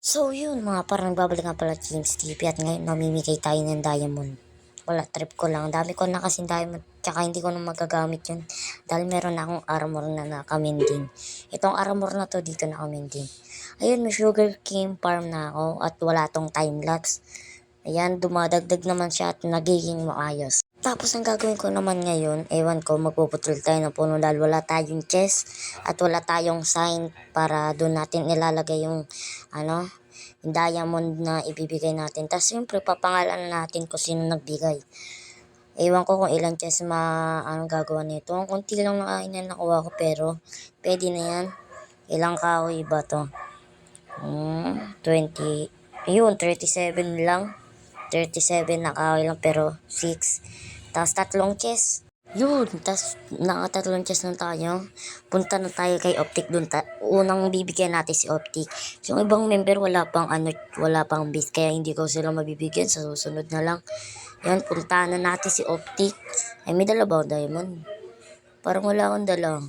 So yun mga parang nagbabalik nga pala James TV at ngayon mamimigay tayo ng diamond. Wala, trip ko lang. Dami ko na kasing diamond tsaka hindi ko na magagamit yun. Dahil meron na akong armor na nakamending. Itong armor na to dito nakamending. Ayun, may sugar cane farm na ako at wala tong time lapse. Ayan, dumadagdag naman siya at nagiging maayos. Tapos ang gagawin ko naman ngayon, ewan ko, magpuputol tayo ng puno dahil wala tayong chest at wala tayong sign para doon natin ilalagay yung yung diamond na ibibigay natin. Tapos siyempre papangalan natin kung sino nagbigay. Ewan ko kung ilang chest anong gagawa nito. Ang konti lang na kain na nakuha ko pero pwede na yan. Ilang kahoy ba to? 20. Yun, 37 lang. 37 na kahoy lang pero 6. Tapos tatlong chest. Yun, tapos nakatatlong chest na tayo. Punta na tayo kay Optic dun. Unang bibigyan natin si Optic. Yung ibang member wala pang base kaya hindi ko sila mabibigyan sa susunod na lang. Yan, punta na natin si Optic. Ay, may dala ba ako diamond? Parang wala akong dala.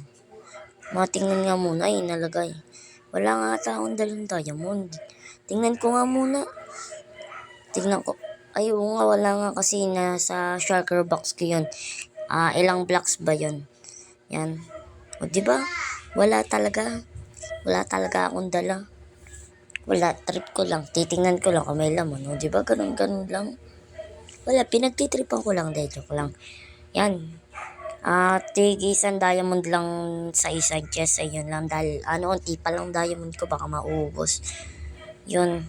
Matingnan nga muna, ay nalagay. Wala nga ata akong dalang diamond. Tingnan ko nga muna. Tingnan ko. Ay, oo nga, wala nga kasi nasa shulker box ko yun. Ilang blocks ba yun? Yan. O, diba? Wala talaga. Wala talaga akong dala. Wala, trip ko lang. Titingnan ko lang kung may laman. O, diba? Ganun lang. Wala, pinagtitripan ko lang. De, joke lang. Yan. Isang diamond lang sa isang chest. Ayun lang. Dahil, unti pa lang diamond ko. Baka maubos. Yun.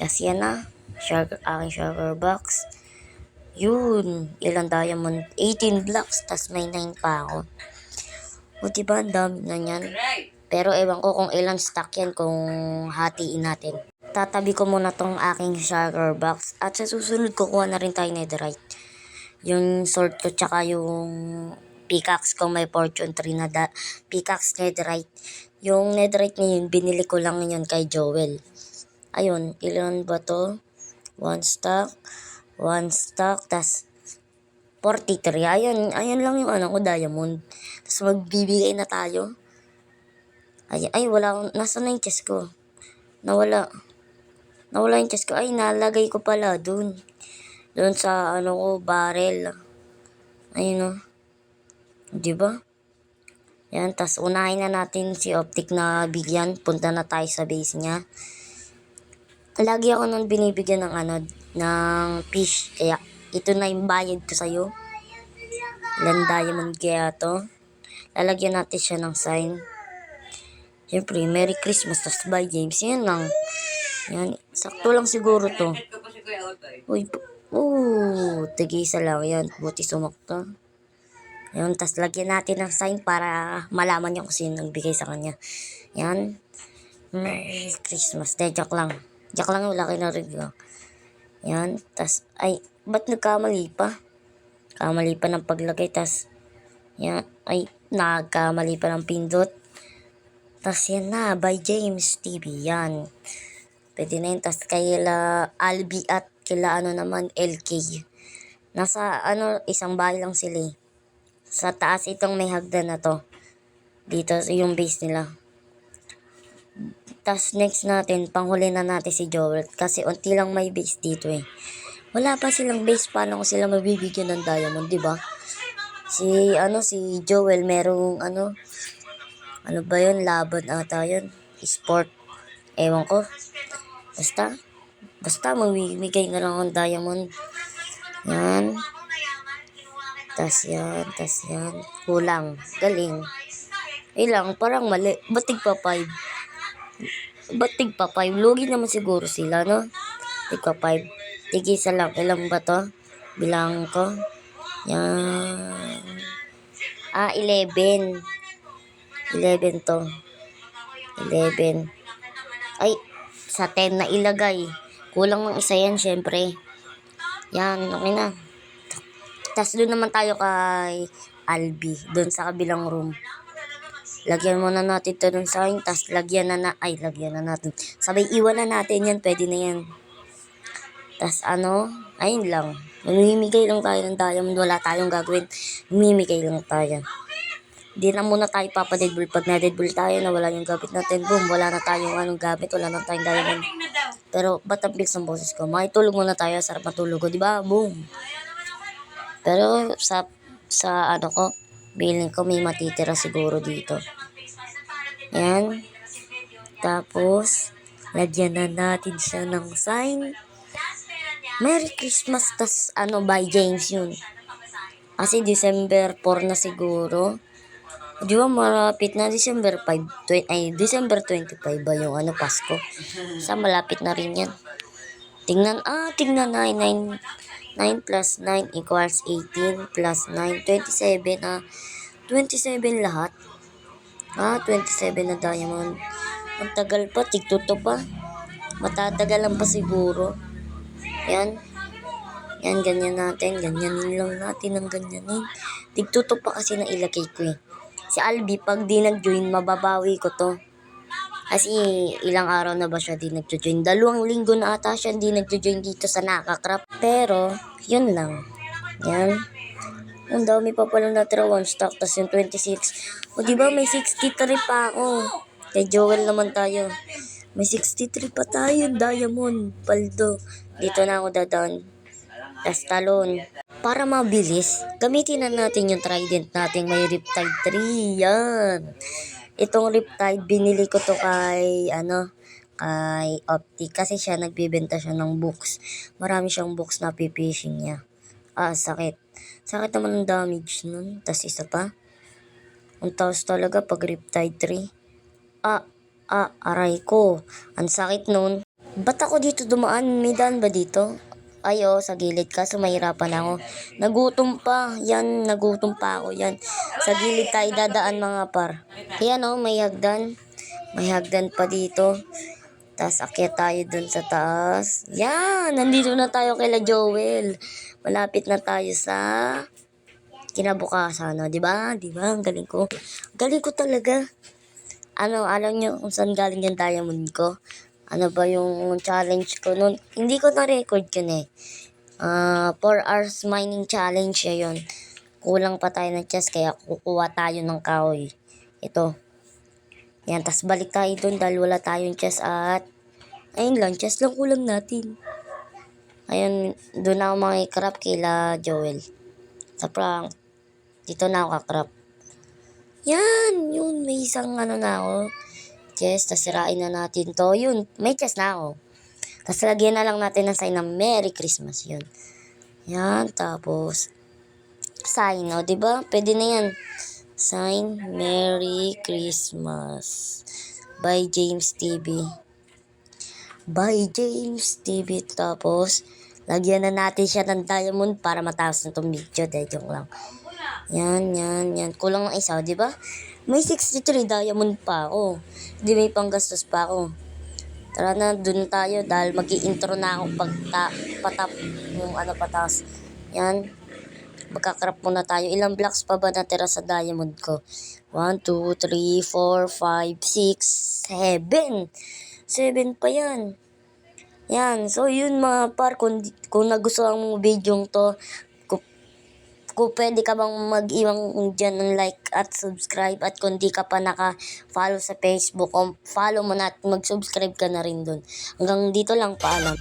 Kasi yan na. Aking sugar box. Yun, ilang diamond? 18 blocks, tas may 9 pa ako. O diba, ang dami na yan. Pero ewan ko kung ilang stock yan kung hatiin natin. Tatabi ko muna tong aking sugar box. At sa susunod, kukuha na rin tayo netherite. Yung sword ko, tsaka yung pickaxe ko, may fortune 3 na pickaxe netherite. Yung netherite na yun, binili ko lang yun kay Joel. Ayun, ilan ba to? 1 stock, tas 43. Ayun lang yung ko, diamond. Tas magbibigay na tayo. Ay, wala, nasa na yung chest ko? Nawala yung chest ko. Ay, nalagay ko pala dun. Dun sa, barrel. Ayun, diba? Yan, tas unahin na natin si Optic na bigyan. Punta na tayo sa base niya. Lagi ako nung binibigyan ng fish. Kaya, ito na yung bayad ko sa'yo. Ilan diamond kaya to? Lalagyan natin siya ng sign. Siyempre, Merry Christmas. Tas bye, James. Yan lang. Yan. Sakto lang siguro to. Uy, tigisa lang. Yan. Buti sumakto. Yan. Tas lagyan natin ng sign para malaman niya kung sino nagbigay sa kanya. Yan. Merry Christmas. Joke lang. Joke lang, wala kayo na review. Yan. Tas, ay, ba't nagkamali pa? Kamali pa ng paglagay. Tas, yan. Ay, nagkamali pa ng pindot. Tas, yan na. By James TV. Yan. Pwede na yun. Tas, kaila Albi at kila naman, LK. Nasa, isang bahay lang sila eh. Sa taas itong may hagdan na to. Dito, yung base nila. Tas next natin, panghuli na natin si Joel. Kasi unti lang may base dito eh. Wala pa silang base, paano ko sila mabibigyan ng diamond, di ba? Si Joel merong ano ba yun, laban ata yun. Sport. Ewan ko. Basta mamimigay na lang ang diamond. Yan. Tas yan. Kulang. Galing. Ilang, parang mali. Batig pa 5. Lugi naman siguro sila, no? Tigpa 5. Tigisa lang. Ilang ba to? Bilang ko. Yan. 11. 11 to. 11. Ay, sa 10 na ilagay. Kulang ng isa yan, syempre. Yan, okay na. Tas doon naman tayo kay Albi. Doon sa kabilang room. Lagyan muna natin ito ng sign. Tas lagyan na natin. Sabay iwan na natin yan. Pwede na yan. Tas ayun lang. Mamimigay lang tayo ng diamond. Wala tayong gagawin. Mamimigay lang tayo. Di na muna tayo papadeadbull. Pag na-deadbull tayo na wala yung gamit natin. Boom, wala na tayong gamit. Wala na tayong diamond. Pero ba't ang bilis ng boses ko? Makitulog muna tayo. Sarap matulog ko, di ba? Boom. Pero sa ano ko, feeling ko may matitira siguro dito. Yan. Tapos, lagyan na natin siya ng sign. Merry Christmas, tas by James yun. Kasi December 4 na siguro. Di ba malapit na December 5, December 25 ba yung Pasko? Sa malapit na rin yan. Tingnan 9 plus 9 equals 18 plus 9, 27 27 lahat. 27 na diamond. Ang tagal pa, tigtuto pa. Matatagalan pa siguro. Yan. Yan, ganyan natin. Ganyanin lang natin ang ganyanin. Tigtuto pa kasi na ilagay ko eh. Si Albi, pag di nag-join, mababawi ko to. Kasi ilang araw na ba siya di nag-join? 2 linggo na ata siya di nag-join dito sa Nakakrap. Pero, yun lang. Yan. Ang dami pa palang natira 1 stock. Tapos yung 26. O diba may 63 pa ako. Kay Joel naman tayo. May 63 pa tayo. Diamond. Paldo. Dito na ako dadaan. Tapos talon. Para mabilis, gamitin na natin yung trident natin. May Riptide 3. Yan. Itong Riptide, binili ko to kay Optic. Kasi siya, nagbibenta siya ng books. Marami siyang books na pipishing niya. Sakit. Sakit naman ang damage nun. Tapos isa pa. Ang taos talaga pag Riptide 3. Aray ko. Ang sakit nun. Ba't ako dito dumaan? May daan ba dito? Sa gilid kaso mahirapan ako. Nagutom pa. Yan, nagutom pa ako. Yan. Sa gilid tayo dadaan mga par. Yan may hagdan. May hagdan pa dito. Tapos akyat tayo dun sa taas. Yan, nandito na tayo kay Joel. Malapit na tayo sa kinabukasan. Diba? Diba? Ang galing ko. Galing ko talaga. Alam nyo kung saan galing yung diamond ko? Ano ba yung challenge ko nun? Hindi ko na-record yun eh. 4 hours mining challenge yun. Kulang pa tayo ng chest kaya kukuha tayo ng kahoy. Ito. Yan, tas balik tayo dun dahil wala tayong chest at ayun lang, chest lang kulang natin. Ayun, dun ako makikrap kila Joel. Sa prank. Dito na ako kakrap. Yan, yun, may isang na ako. Chest, tas sirain na natin to. Yun, may chest na ako. Tas lagyan na lang natin ng sign ng Merry Christmas. Yun. Yan, tapos sign, diba? Pwede na yan. Sign, Merry Christmas. By James TV. By James TV. Tapos, lagyan na natin siya ng diamond para mataas na itong video. Joke lang. Yan. Kulang ng isa, diba? May 63 diamond pa ako. Hindi may panggastos pa ako. Tara na, dun tayo dahil mag-i-intro na ako patap yung pataas. Yan. Magkakrap muna tayo. Ilang blocks pa ba natira sa diamond ko? 1, 2, 3, 4, 5, 6, 7. 7 pa yan. Yan. So, yun mga par. Kung nagustuhan mo video to, kung pwede ka bang mag-iwang dyan ng like at subscribe at kung di ka pa naka-follow sa Facebook, follow mo na at mag-subscribe ka na rin dun. Hanggang dito lang, paalam.